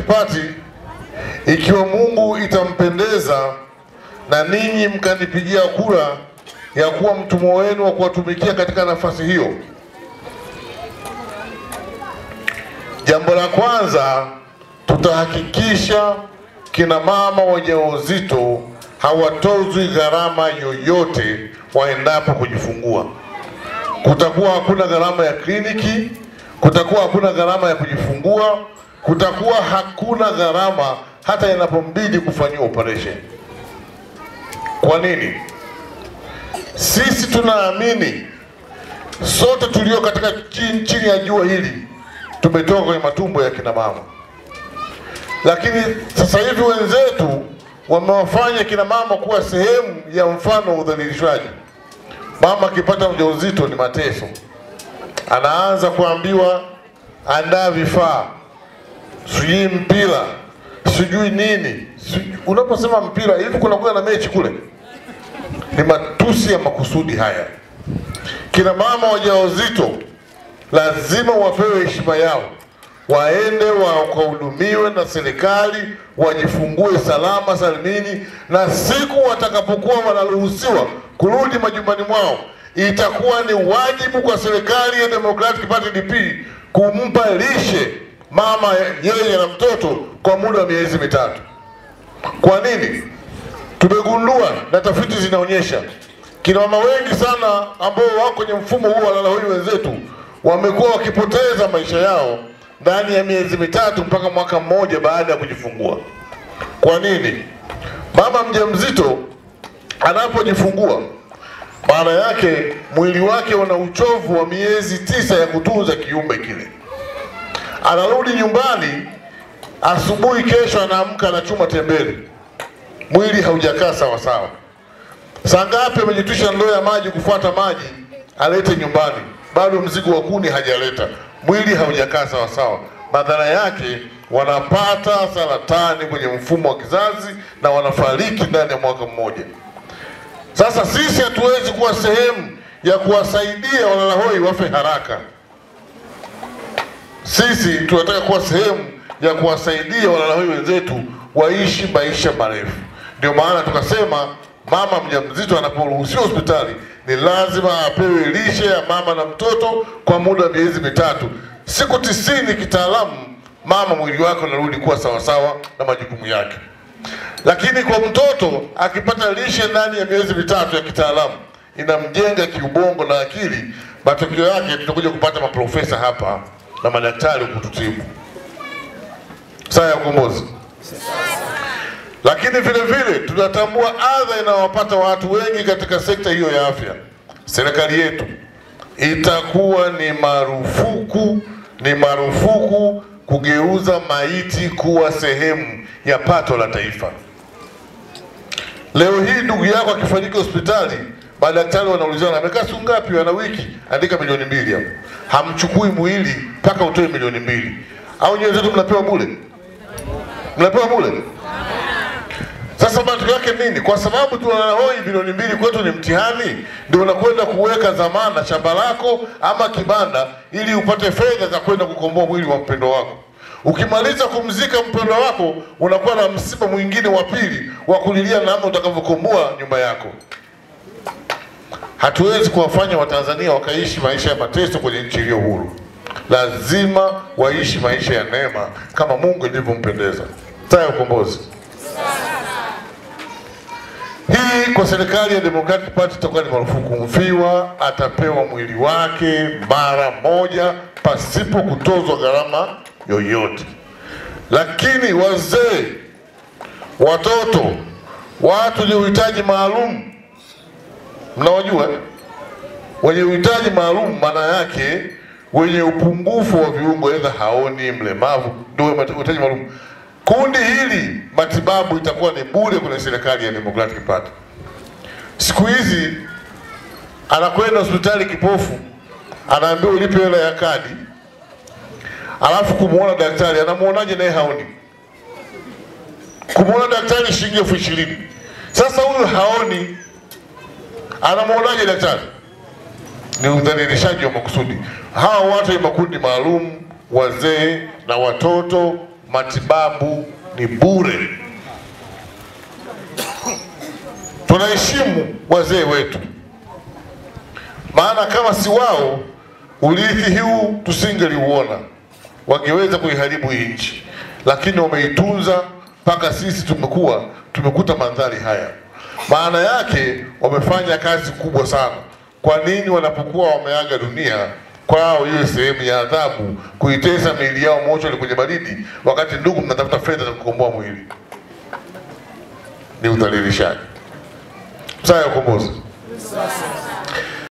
Party, ikiwa Mungu itampendeza na ninyi mkanipigia kura ya kuwa mtumwa wenu wa kuwatumikia katika nafasi hiyo, jambo la kwanza, tutahakikisha kina mama wajawazito hawatozwi gharama yoyote waendapo kujifungua. Kutakuwa hakuna gharama ya kliniki, kutakuwa hakuna gharama ya kujifungua, kutakuwa hakuna gharama hata inapombidi kufanyiwa operation. Kwa nini? Sisi tunaamini sote tulio katika chini ya jua hili tumetoka kwenye matumbo ya kina mama. Lakini sasa hivi wenzetu wamewafanya kina mama kuwa sehemu ya mfano wa udhalilishwaji. Mama akipata ujauzito ni mateso. Anaanza kuambiwa andaa vifaa, sijui mpira, sijui nini. Unaposema mpira, hivi kuna kuwa na mechi kule? Ni matusi ya makusudi haya. Kina mama wajawazito lazima wapewe heshima yao, waende wakahudumiwe na serikali, wajifungue salama salimini, na siku watakapokuwa wanaruhusiwa kurudi majumbani mwao, itakuwa ni wajibu kwa serikali ya Democratic Party DP kumpa lishe mama yeye na mtoto kwa muda wa miezi 3. Kwa nini? Tumegundua na tafiti zinaonyesha kina mama wengi sana ambao wako kwenye mfumo huu wa lalahoi wenzetu wamekuwa wakipoteza maisha yao ndani ya miezi 3 mpaka mwaka mmoja baada ya kujifungua. Kwa nini? Mama mjamzito anapojifungua, maana yake mwili wake una uchovu wa miezi 9 ya kutunza kiumbe kile. Anarudi nyumbani asubuhi, kesho anaamka na chuma tembele. Mwili haujakaa sawa sawa. Saa ngapi amejitwisha ndoo ya maji kufuata maji alete nyumbani, bado mzigo wa kuni hajaleta. Mwili haujakaa sawa sawa. Madhara yake wanapata saratani kwenye mfumo wa kizazi na wanafariki ndani ya mwaka mmoja. Sasa sisi hatuwezi kuwa sehemu ya kuwasaidia walalahoi wafe haraka. Sisi tunataka kuwa sehemu ya kuwasaidia walalahoi wenzetu waishi maisha marefu. Ndio maana tukasema mama mjamzito anaporuhusiwa hospitali ni lazima apewe lishe ya mama na mtoto kwa muda wa miezi 3. Siku 90 kitaalamu mama mwili wake unarudi kuwa sawa sawa na majukumu yake. Lakini kwa mtoto akipata lishe ndani ya miezi 3 ya kitaalamu, inamjenga kiubongo na akili. Matokeo yake tutakuja kupata maprofesa hapa na madaktari kututibu. Saa ya ukombozi. Lakini vile vile tunatambua adha inawapata watu wengi katika sekta hiyo ya afya. Serikali yetu itakuwa ni marufuku kugeuza maiti kuwa sehemu ya pato la taifa. Leo hii ndugu yako akifariki hospitali, madaktari wanaulizana amekaa siku ngapi, ana wiki, andika milioni 2 hapo. Hamchukui mwili mpaka utoe milioni 2. Au nyewe zetu mnapewa bure? Mnapewa bure? Sasa matokeo yake nini? Kwa sababu tunahoi milioni 2 kwetu ni mtihani, ndio unakwenda kuweka dhamana shamba lako ama kibanda ili upate fedha za kwenda kukomboa mwili wa mpendo wako. Ukimaliza kumzika mpendo wako, unakuwa na msiba mwingine wa pili wa kulilia namna utakavyokomboa nyumba yako. Hatuwezi kuwafanya Watanzania wakaishi maisha ya mateso kwenye nchi iliyo huru. Lazima waishi maisha ya neema kama Mungu alivyompendeza. Saa ya ukombozi. Hii kwa serikali ya Democratic Party itakuwa ni marufuku. Mfiwa atapewa mwili wake mara moja pasipo kutozwa gharama yoyote. Lakini wazee, watoto, watu wenye uhitaji maalum, mnawajua? Wenye uhitaji maalum maana yake wenye upungufu wa viungo, aidha haoni, mlemavu, ndio uhitaji maalum. Kundi hili matibabu itakuwa ni bure kwenye serikali ya Democratic Party. Siku hizi anakwenda hospitali kipofu, anaambiwa ulipe hela ya kadi, alafu kumuona daktari, anamuonaje naye haoni? Kumuona daktari shilingi 20,000. Sasa huyu haoni, anamuonaje daktari? Ni udhalilishaji wa makusudi. Hawa watu ni makundi maalum, wazee na watoto, matibabu ni bure. Tunaheshimu wazee wetu, maana kama si wao urithi huu tusingeliuona. Wangeweza kuiharibu hii nchi, lakini wameitunza mpaka sisi tumekuta mandhari haya. Maana yake wamefanya kazi kubwa sana. Kwa nini wanapokuwa wameaga dunia kwao iwe sehemu ya adhabu kuitesa miili yao moto ile kwenye baridi, wakati ndugu mnatafuta fedha za kukomboa mwili? Ni udhalilishaji. Saa ya ukombozi.